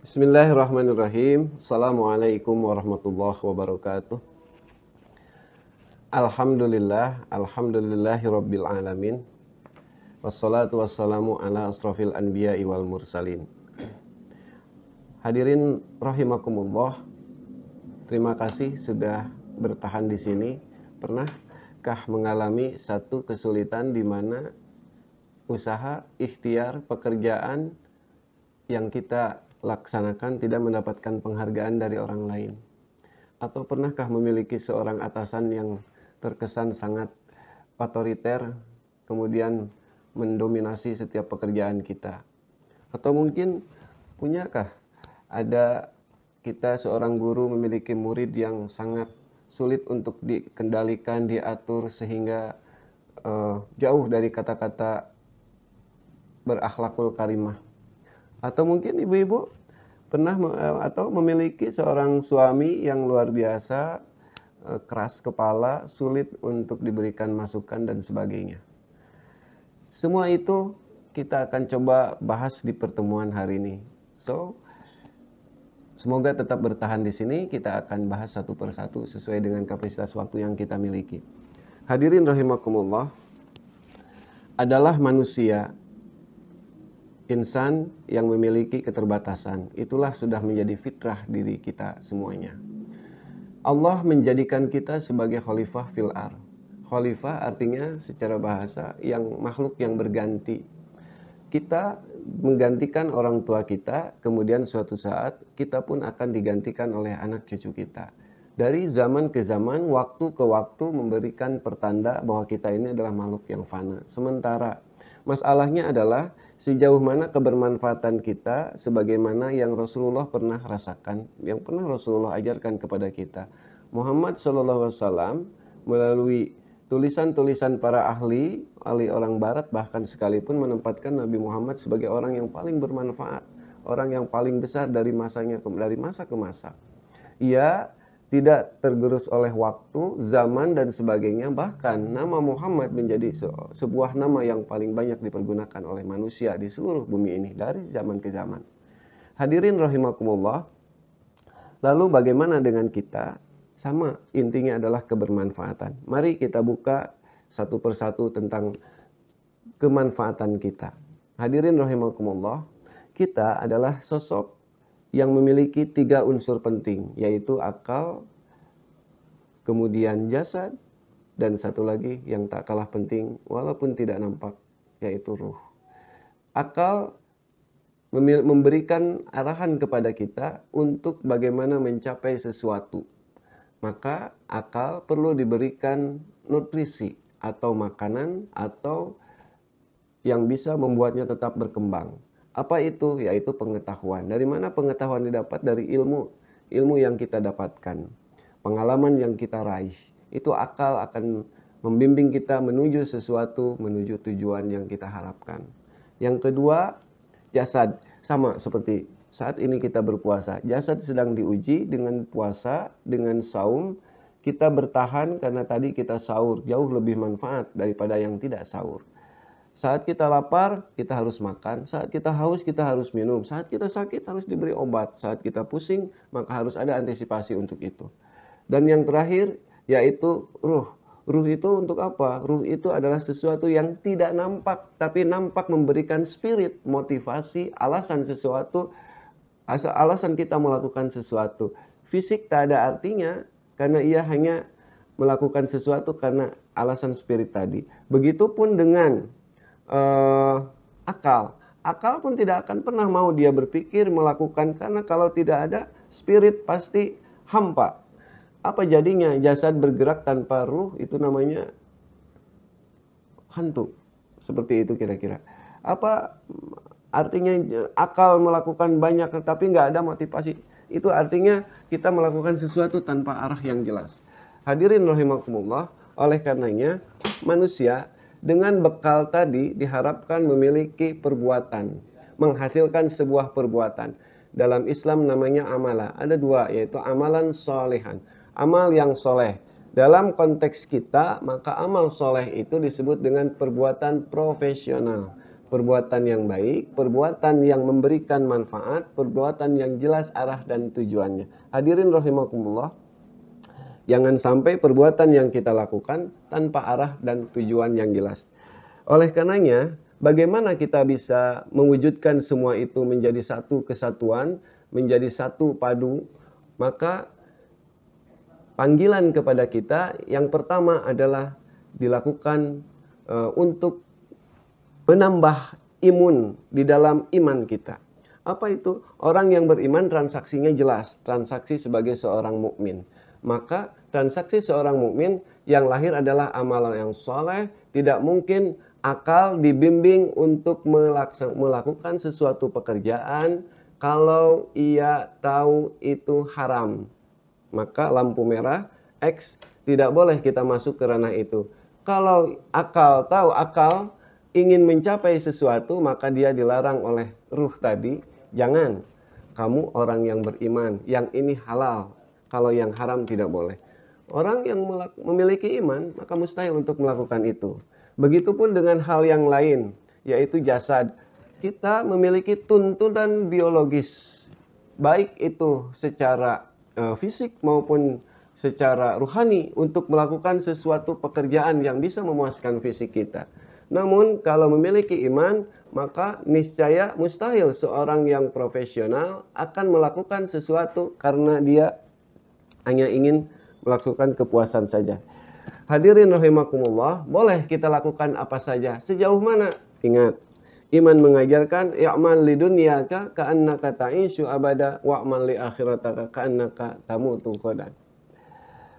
Bismillahirrahmanirrahim. Assalamualaikum warahmatullahi wabarakatuh. Alhamdulillahirabbil alamin. Wassalatu wassalamu ala asrofil anbiya'i wal mursalin. Hadirin rahimakumullah. Terima kasih sudah bertahan di sini. Pernahkah mengalami satu kesulitan di mana usaha, ikhtiar, pekerjaan yang kita laksanakan tidak mendapatkan penghargaan dari orang lain? Atau pernahkah memiliki seorang atasan yang terkesan sangat otoriter, kemudian mendominasi setiap pekerjaan kita? Atau mungkin punyakah ada kita seorang guru memiliki murid yang sangat sulit untuk dikendalikan, diatur, sehingga jauh dari kata-kata berakhlakul karimah? Atau mungkin ibu-ibu pernah atau memiliki seorang suami yang luar biasa, keras kepala, sulit untuk diberikan masukan dan sebagainya. Semua itu kita akan coba bahas di pertemuan hari ini. So, semoga tetap bertahan di sini. Kita akan bahas satu persatu sesuai dengan kapasitas waktu yang kita miliki. Hadirin rahimakumullah, adalah manusia, insan yang memiliki keterbatasan. Itulah sudah menjadi fitrah diri kita semuanya. Allah menjadikan kita sebagai khalifah fil ardh. Khalifah artinya secara bahasa yang makhluk yang berganti. Kita menggantikan orang tua kita, kemudian suatu saat kita pun akan digantikan oleh anak cucu kita. Dari zaman ke zaman, waktu ke waktu memberikan pertanda bahwa kita ini adalah makhluk yang fana. Sementara masalahnya adalah sejauh mana kebermanfaatan kita sebagaimana yang Rasulullah pernah rasakan, yang pernah Rasulullah ajarkan kepada kita. Muhammad SAW melalui tulisan-tulisan para ahli orang barat bahkan sekalipun menempatkan Nabi Muhammad sebagai orang yang paling bermanfaat, orang yang paling besar dari masanya, dari masa ke masa. Ia tidak tergerus oleh waktu, zaman, dan sebagainya. Bahkan nama Muhammad menjadi sebuah nama yang paling banyak dipergunakan oleh manusia di seluruh bumi ini dari zaman ke zaman. Hadirin rahimakumullah. Lalu bagaimana dengan kita? Sama, intinya adalah kebermanfaatan. Mari kita buka satu persatu tentang kemanfaatan kita. Hadirin rahimakumullah, kita adalah sosok yang memiliki 3 unsur penting, yaitu akal, kemudian jasad, dan satu lagi yang tak kalah penting walaupun tidak nampak, yaitu ruh. Akal memberikan arahan kepada kita untuk bagaimana mencapai sesuatu. Maka akal perlu diberikan nutrisi atau makanan atau yang bisa membuatnya tetap berkembang. Apa itu? Yaitu pengetahuan. Dari mana pengetahuan didapat? Dari ilmu yang kita dapatkan, pengalaman yang kita raih. Itu akal akan membimbing kita menuju sesuatu, menuju tujuan yang kita harapkan. Yang kedua, jasad. Sama seperti saat ini kita berpuasa. Jasad sedang diuji dengan puasa, dengan saum. Kita bertahan karena tadi kita sahur. Jauh lebih manfaat daripada yang tidak sahur. Saat kita lapar, kita harus makan. Saat kita haus, kita harus minum. Saat kita sakit, harus diberi obat. Saat kita pusing, maka harus ada antisipasi untuk itu. Dan yang terakhir, yaitu ruh. Ruh itu untuk apa? Ruh itu adalah sesuatu yang tidak nampak, tapi nampak memberikan spirit, motivasi, alasan sesuatu, alasan kita melakukan sesuatu. Fisik tak ada artinya, karena ia hanya melakukan sesuatu karena alasan spirit tadi. Begitupun dengan akal. Akal pun tidak akan pernah mau dia berpikir, melakukan, karena kalau tidak ada spirit pasti hampa. Apa jadinya? Jasad bergerak tanpa ruh itu namanya hantu. Seperti itu kira-kira. Apa artinya akal melakukan banyak tetapi nggak ada motivasi? Itu artinya kita melakukan sesuatu tanpa arah yang jelas. Hadirin rahimakumullah, oleh karenanya manusia dengan bekal tadi diharapkan memiliki perbuatan, menghasilkan sebuah perbuatan. Dalam Islam namanya amalah. Ada 2, yaitu amalan solehan, amal yang soleh. Dalam konteks kita, maka amal soleh itu disebut dengan perbuatan profesional. perbuatan yang baik, perbuatan yang memberikan manfaat, perbuatan yang jelas arah dan tujuannya. Hadirin rahimakumullah, jangan sampai perbuatan yang kita lakukan tanpa arah dan tujuan yang jelas. Oleh karenanya, bagaimana kita bisa mewujudkan semua itu menjadi satu kesatuan, menjadi satu padu? Maka panggilan kepada kita yang pertama adalah dilakukan untuk menambah imun di dalam iman kita. Apa itu? Orang yang beriman transaksinya jelas, transaksi sebagai seorang mukmin. Maka transaksi seorang mukmin yang lahir adalah amalan yang soleh, tidak mungkin akal dibimbing untuk melakukan sesuatu pekerjaan kalau ia tahu itu haram. Maka lampu merah X, tidak boleh kita masuk ke ranah itu. Kalau akal tahu akal ingin mencapai sesuatu, maka dia dilarang oleh ruh tadi, jangan, kamu orang yang beriman, yang ini halal, kalau yang haram tidak boleh. Orang yang memiliki iman, maka mustahil untuk melakukan itu. Begitupun dengan hal yang lain, yaitu jasad. Kita memiliki tuntutan biologis, baik itu secara fisik maupun secara ruhani, untuk melakukan sesuatu pekerjaan yang bisa memuaskan fisik kita. Namun kalau memiliki iman, maka niscaya mustahil seorang yang profesional akan melakukan sesuatu karena dia hanya ingin melakukan kepuasan saja. Hadirin rahimakumullah, boleh kita lakukan apa saja. Sejauh mana? Ingat, iman mengajarkan i'mal lidunyaka ka'annaka ta'ishu abada wa'mal li akhirataka ka'annaka tamutu qadan.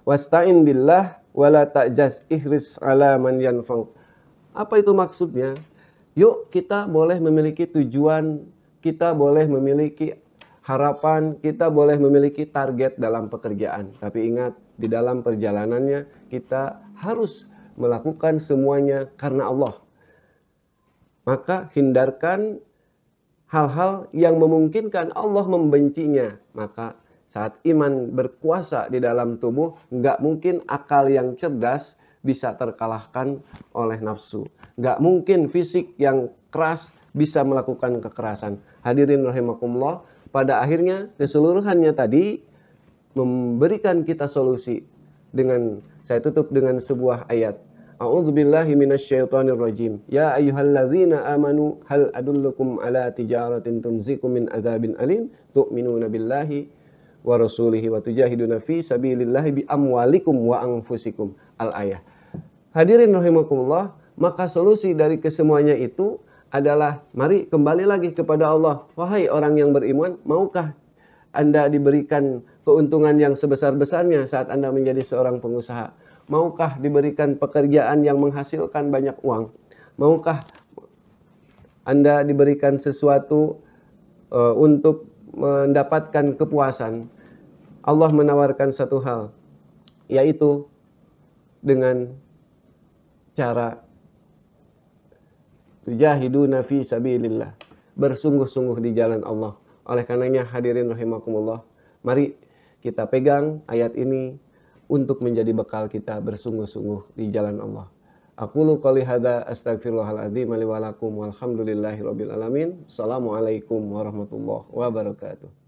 Wasta'in billah wala ta'jaz ihris ala man yanfa'u. Apa itu maksudnya? Yuk kita boleh memiliki tujuan, kita boleh memiliki harapan, kita boleh memiliki target dalam pekerjaan. Tapi ingat, di dalam perjalanannya kita harus melakukan semuanya karena Allah. Maka hindarkan hal-hal yang memungkinkan Allah membencinya. Maka saat iman berkuasa di dalam tubuh, nggak mungkin akal yang cerdas bisa terkalahkan oleh nafsu. Nggak mungkin fisik yang keras bisa melakukan kekerasan. Hadirin rahimakumullah, pada akhirnya keseluruhannya tadi memberikan kita solusi. Saya tutup dengan sebuah ayat. A'udzubillahi minasyaitonirrajim. Ya ayyuhalladzina amanu hal adullukum ala tijaratin tunzikum min adzabin alim tu'minuna billahi wa rasulihi wa tujahiduna fi sabilillahi bi amwalikum wa anfusikum. Al-ayah. Hadirin rahimakumullah, maka solusi dari kesemuanya itu adalah mari kembali lagi kepada Allah. Wahai orang yang beriman, maukah Anda diberikan keuntungan yang sebesar-besarnya saat Anda menjadi seorang pengusaha? Maukah diberikan pekerjaan yang menghasilkan banyak uang? Maukah Anda diberikan sesuatu untuk mendapatkan kepuasan? Allah menawarkan satu hal, yaitu dengan cara tujahiduna fi sabilillah, bersungguh-sungguh di jalan Allah. Oleh karenanya hadirin rahimakumullah, mari kita pegang ayat ini untuk menjadi bekal kita bersungguh-sungguh di jalan Allah. Aqulu qouli hadza astaghfirullahal azim li wa lakum walhamdulillahirabbil alamin. Assalamualaikum warahmatullahi wabarakatuh.